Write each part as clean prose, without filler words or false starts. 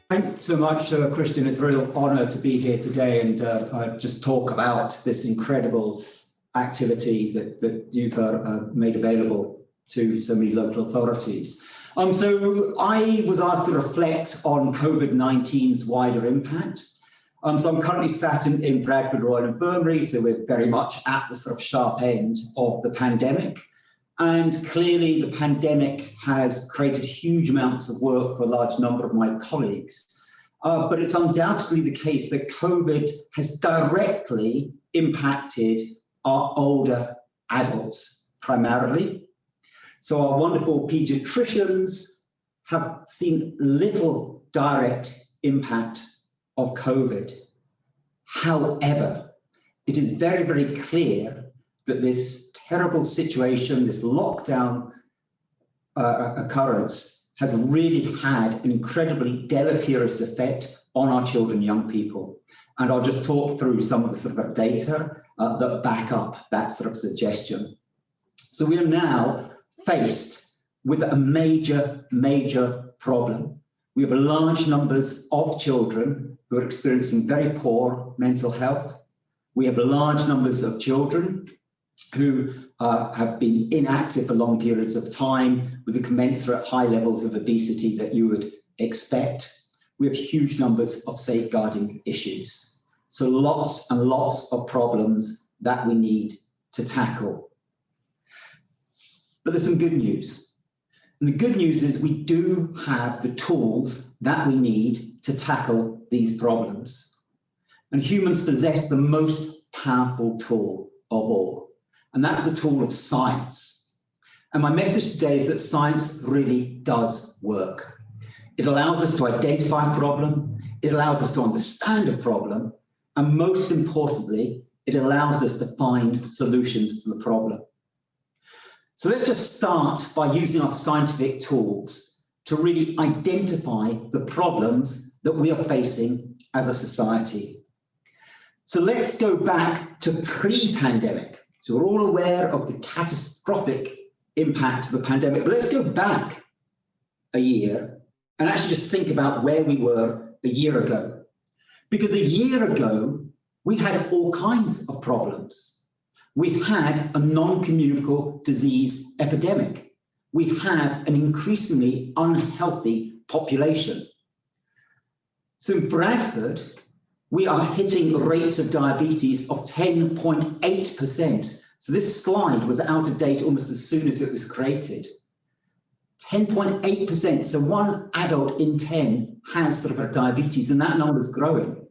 Thanks so much, Christian. It's a real honour to be here today and just talk about this incredible activity that you've made available to so many local authorities. So I was asked to reflect on COVID-19's wider impact. So I'm currently sat in Bradford Royal Infirmary, so we're very much at the sort of sharp end of the pandemic. And clearly the pandemic has created huge amounts of work for a large number of my colleagues. But it's undoubtedly the case that COVID has directly impacted our older adults primarily. So our wonderful paediatricians have seen little direct impact of COVID. However, it is very, very clear that this terrible situation, this lockdown occurrence has really had an incredibly deleterious effect on our children and young people. And I'll just talk through some of the sort of data that back up that sort of suggestion. So we are now faced with a major problem. We have large numbers of children who are experiencing very poor mental health. We have large numbers of children who have been inactive for long periods of time with the commensurate high levels of obesity that you would expect. We have huge numbers of safeguarding issues. So lots and lots of problems that we need to tackle. But there's some good news. And the good news is we do have the tools that we need to tackle these problems. And humans possess the most powerful tool of all. And that's the tool of science. And my message today is that science really does work. It allows us to identify a problem, it allows us to understand a problem, and most importantly, it allows us to find solutions to the problem. So let's just start by using our scientific tools to really identify the problems that we are facing as a society. So let's go back to pre-pandemic. So we're all aware of the catastrophic impact of the pandemic, but let's go back a year and actually just think about where we were a year ago. Because a year ago, we had all kinds of problems. We had a non-communicable disease epidemic. We had an increasingly unhealthy population. So in Bradford, we are hitting rates of diabetes of 10.8%. So this slide was out of date almost as soon as it was created. 10.8%, so 1 adult in 10 has sort of a diabetes, and that number is growing.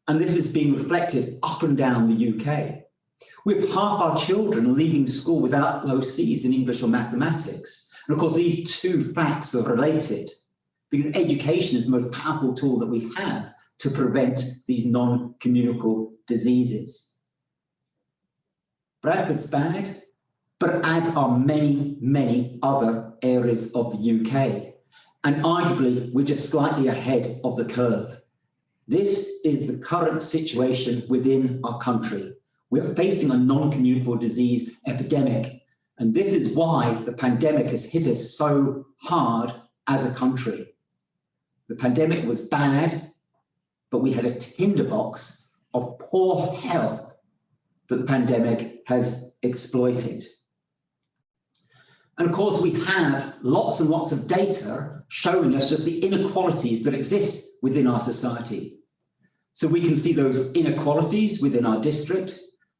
And this is being reflected up and down the UK. We have half our children leaving school without low C's in English or mathematics. And of course, these two facts are related because education is the most powerful tool that we have to prevent these non-communicable diseases. Bradford's bad, but as are many other areas of the UK. And arguably, we're just slightly ahead of the curve. This is the current situation within our country. We are facing a non-communicable disease epidemic. And this is why the pandemic has hit us so hard as a country. The pandemic was bad, but we had a tinderbox of poor health that the pandemic has exploited. And of course, we have lots and lots of data showing us just the inequalities that exist within our society. So we can see those inequalities within our district,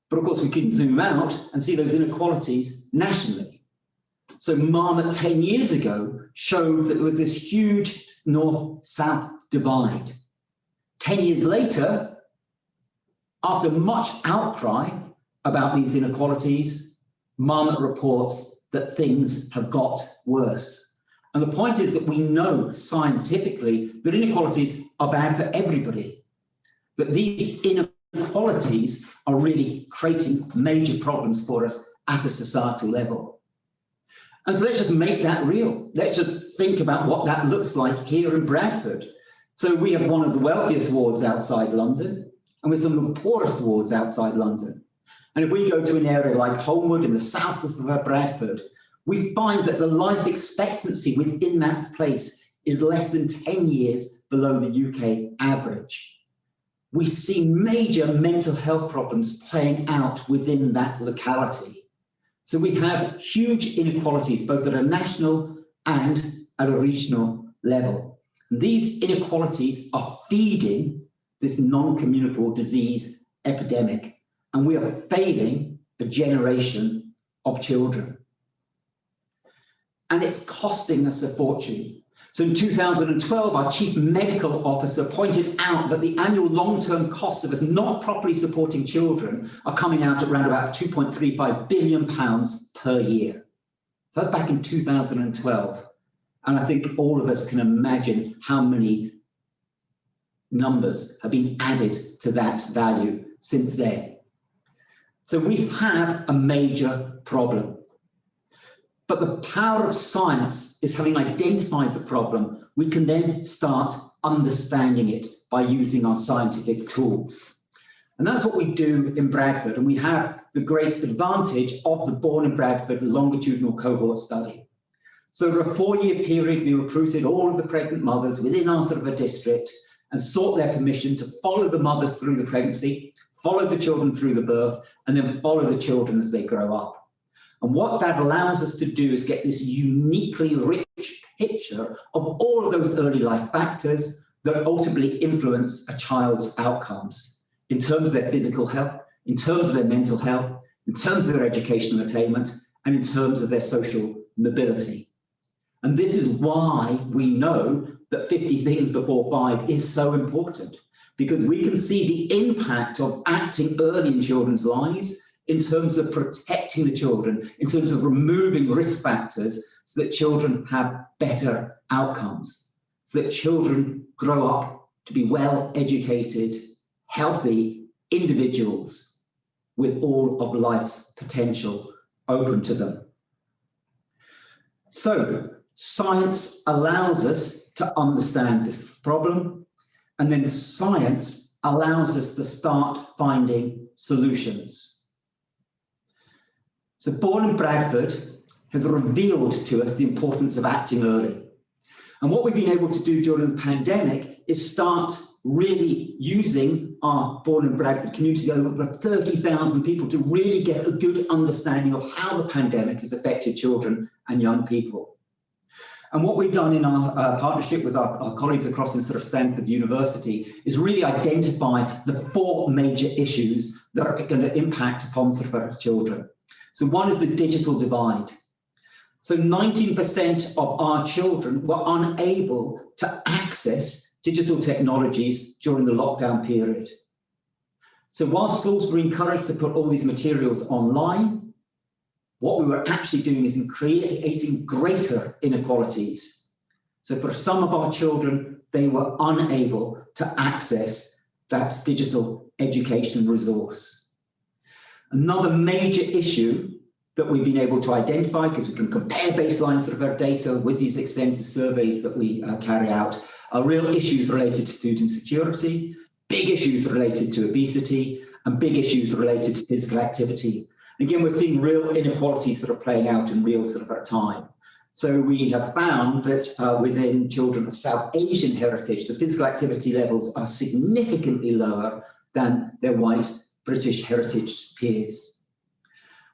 but of course we can zoom out and see those inequalities nationally. So Marmot 10 years ago showed that there was this huge north-south divide. 10 years later, after much outcry about these inequalities, Marmot reports that things have got worse. And the point is that we know scientifically that inequalities are bad for everybody, that these inequalities are really creating major problems for us at a societal level. And so let's just make that real. Let's just think about what that looks like here in Bradford. So we have one of the wealthiest wards outside London, and we're some of the poorest wards outside London. And if we go to an area like Holmwood in the south of Bradford, we find that the life expectancy within that place is less than 10 years below the UK average. We see major mental health problems playing out within that locality. So we have huge inequalities, both at a national and at a regional level. And these inequalities are feeding this non-communicable disease epidemic, and we are failing a generation of children. And it's costing us a fortune. So in 2012, our chief medical officer pointed out that the annual long-term costs of us not properly supporting children are coming out at around about £2.35 billion per year. So that's back in 2012. And I think all of us can imagine how many numbers have been added to that value since then. So we have a major problem. But the power of science is, having identified the problem, we can then start understanding it by using our scientific tools. And that's what we do in Bradford. And we have the great advantage of the Born in Bradford longitudinal cohort study. So over a 4-year period, we recruited all of the pregnant mothers within our sort of a district and sought their permission to follow the mothers through the pregnancy, follow the children through the birth, and then follow the children as they grow up. And what that allows us to do is get this uniquely rich picture of all of those early life factors that ultimately influence a child's outcomes in terms of their physical health, in terms of their mental health, in terms of their educational attainment, and in terms of their social mobility. And this is why we know that 50 things before 5 is so important, because we can see the impact of acting early in children's lives in terms of protecting the children, in terms of removing risk factors so that children have better outcomes, so that children grow up to be well-educated, healthy individuals with all of life's potential open to them. So science allows us to understand this problem, and then science allows us to start finding solutions. So Born in Bradford has revealed to us the importance of acting early. And what we've been able to do during the pandemic is start really using our Born in Bradford community, over 30,000 people, to really get a good understanding of how the pandemic has affected children and young people. And what we've done in our partnership with our colleagues across in sort of Stanford University is really identify the 4 major issues that are going to impact upon sort of our children. So one is the digital divide. So 19% of our children were unable to access digital technologies during the lockdown period. So while schools were encouraged to put all these materials online, what we were actually doing is creating greater inequalities. So for some of our children, they were unable to access that digital education resource. Another major issue that we've been able to identify, because we can compare baselines of our data with these extensive surveys that we carry out, are real issues related to food insecurity, big issues related to obesity, and big issues related to physical activity. Again, we're seeing real inequalities that are playing out in real sort of our time. So we have found that within children of South Asian heritage, the physical activity levels are significantly lower than their white British heritage peers.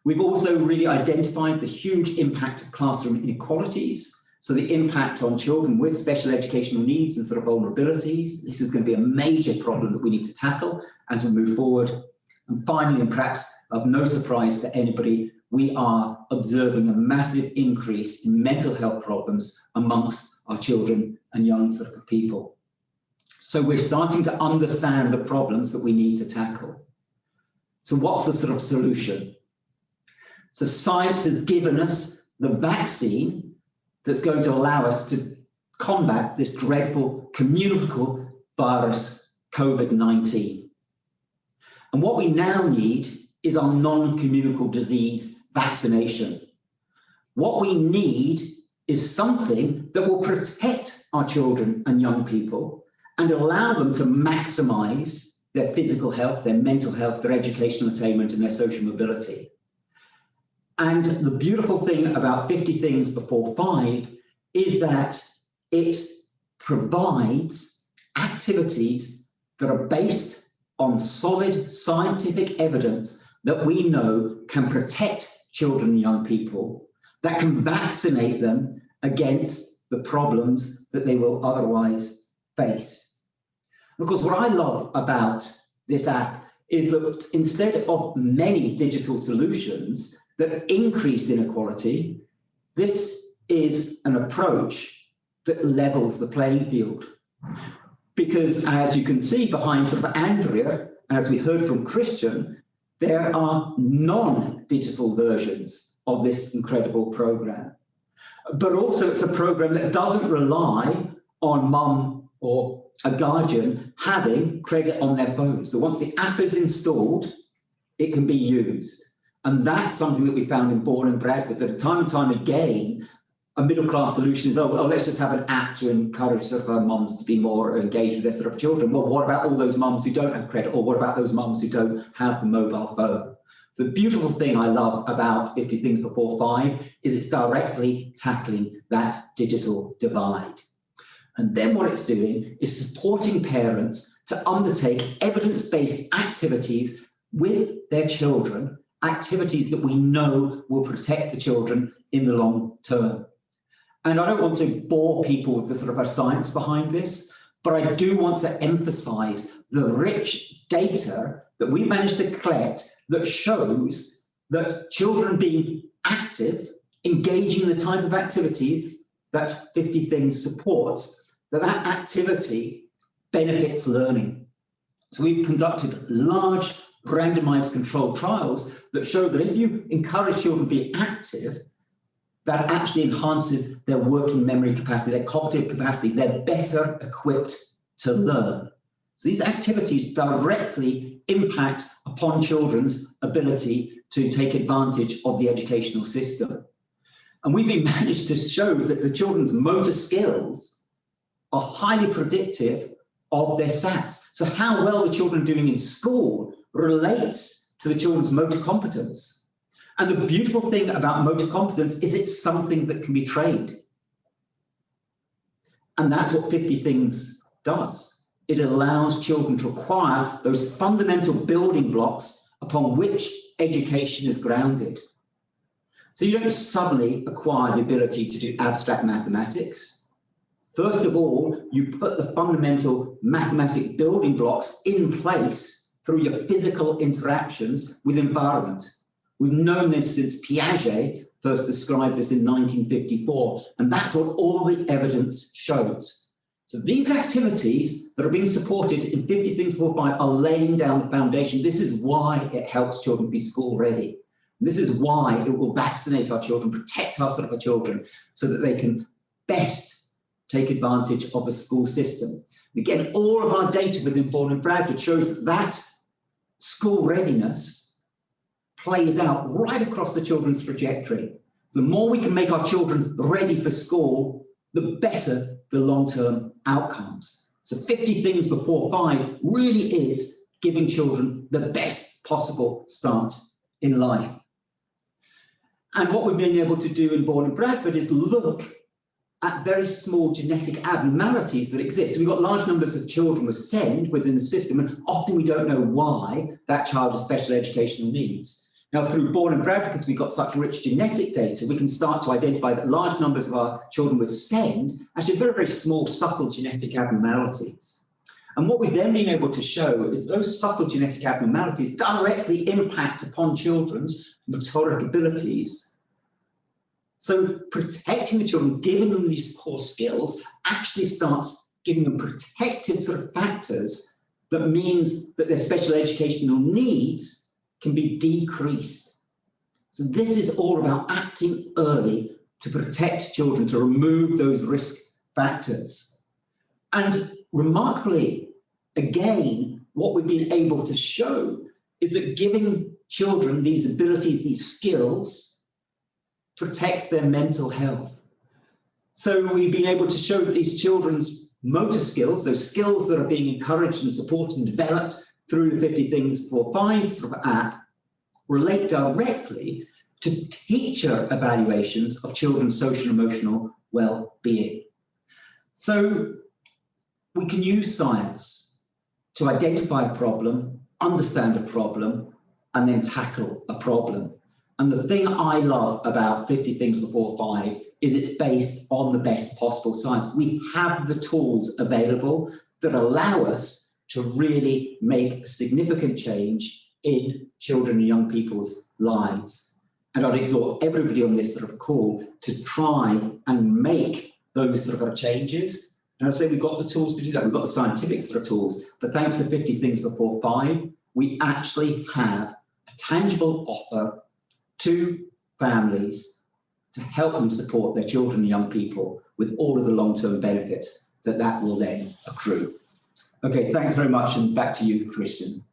We've also really identified the huge impact of classroom inequalities. So the impact on children with special educational needs and sort of vulnerabilities. This is going to be a major problem that we need to tackle as we move forward. And finally, and perhaps of no surprise to anybody, we are observing a massive increase in mental health problems amongst our children and young sort of people. So we're starting to understand the problems that we need to tackle. So what's the sort of solution? So science has given us the vaccine that's going to allow us to combat this dreadful communicable virus, Covid19. And what we now need is our non-communicable disease vaccination. What we need is something that will protect our children and young people and allow them to maximize their physical health, their mental health, their educational attainment, and their social mobility. And the beautiful thing about 50 Things Before 5 is that it provides activities that are based on solid scientific evidence that we know can protect children and young people, that can vaccinate them against the problems that they will otherwise face. And of course, what I love about this app is that instead of many digital solutions that increase inequality, this is an approach that levels the playing field. Because as you can see behind sort of Andrea, and as we heard from Christian, there are non-digital versions of this incredible program. But also it's a program that doesn't rely on mum or a guardian having credit on their phone. So once the app is installed, it can be used. And that's something that we found in Bourne and Bradford, that time and time again, a middle-class solution is, let's just have an app to encourage sort of our mums to be more engaged with their sort of children. Well, what about all those mums who don't have credit? Or what about those mums who don't have the mobile phone? So the beautiful thing I love about 50 Things Before 5 is it's directly tackling that digital divide. And then what it's doing is supporting parents to undertake evidence-based activities with their children, activities that we know will protect the children in the long term. And I don't want to bore people with the sort of science behind this, but I do want to emphasize the rich data that we managed to collect that shows that children being active, engaging in the type of activities that 50 Things supports, that activity benefits learning. So we've conducted large randomized controlled trials that show that if you encourage children to be active, that actually enhances their working memory capacity, their cognitive capacity. They're better equipped to learn. So these activities directly impact upon children's ability to take advantage of the educational system. And we've been managed to show that the children's motor skills are highly predictive of their SATs. So how well the children are doing in school relates to the children's motor competence. And the beautiful thing about motor competence is it's something that can be trained. And that's what 50 Things does. It allows children to acquire those fundamental building blocks upon which education is grounded. So you don't suddenly acquire the ability to do abstract mathematics. First of all, you put the fundamental mathematic building blocks in place through your physical interactions with environment. We've known this since Piaget first described this in 1954, and that's what all the evidence shows. So these activities that are being supported in 50 Things Before 5 are laying down the foundation. This is why it helps children be school ready. This is why it will vaccinate our children, protect our sort of children, so that they can best take advantage of the school system. Again, all of our data within Bourne and Bradford shows that school readiness plays out right across the children's trajectory. The more we can make our children ready for school, the better the long-term outcomes. So 50 Things Before 5 really is giving children the best possible start in life. And what we've been able to do in Bourne and Bradford is look at very small genetic abnormalities that exist. We've got large numbers of children with SEND within the system, and often we don't know why that child has special educational needs. Now, through Bourne and Bradford, because we've got such rich genetic data, we can start to identify that large numbers of our children with SEND actually have very, very small, subtle genetic abnormalities. And what we've then been able to show is those subtle genetic abnormalities directly impact upon children's motoric abilities. So protecting the children, giving them these core skills, actually starts giving them protective sort of factors that means that their special educational needs can be decreased. So this is all about acting early to protect children, to remove those risk factors. And remarkably, again, what we've been able to show is that giving children these abilities, these skills, protects their mental health. So we've been able to show that these children's motor skills, those skills that are being encouraged and supported and developed through the 50 Things Before 5 sort of app, relate directly to teacher evaluations of children's social and emotional well-being. So we can use science to identify a problem, understand a problem, and then tackle a problem. And the thing I love about 50 Things Before 5 is it's based on the best possible science. We have the tools available that allow us to really make a significant change in children and young people's lives. And I'd exhort everybody on this sort of call to try and make those sort of changes. And I say we've got the tools to do that. We've got the scientific sort of tools, but thanks to 50 Things Before 5, we actually have a tangible offer to families to help them support their children and young people with all of the long-term benefits that will then accrue. Okay, thanks very much, and back to you, Christian.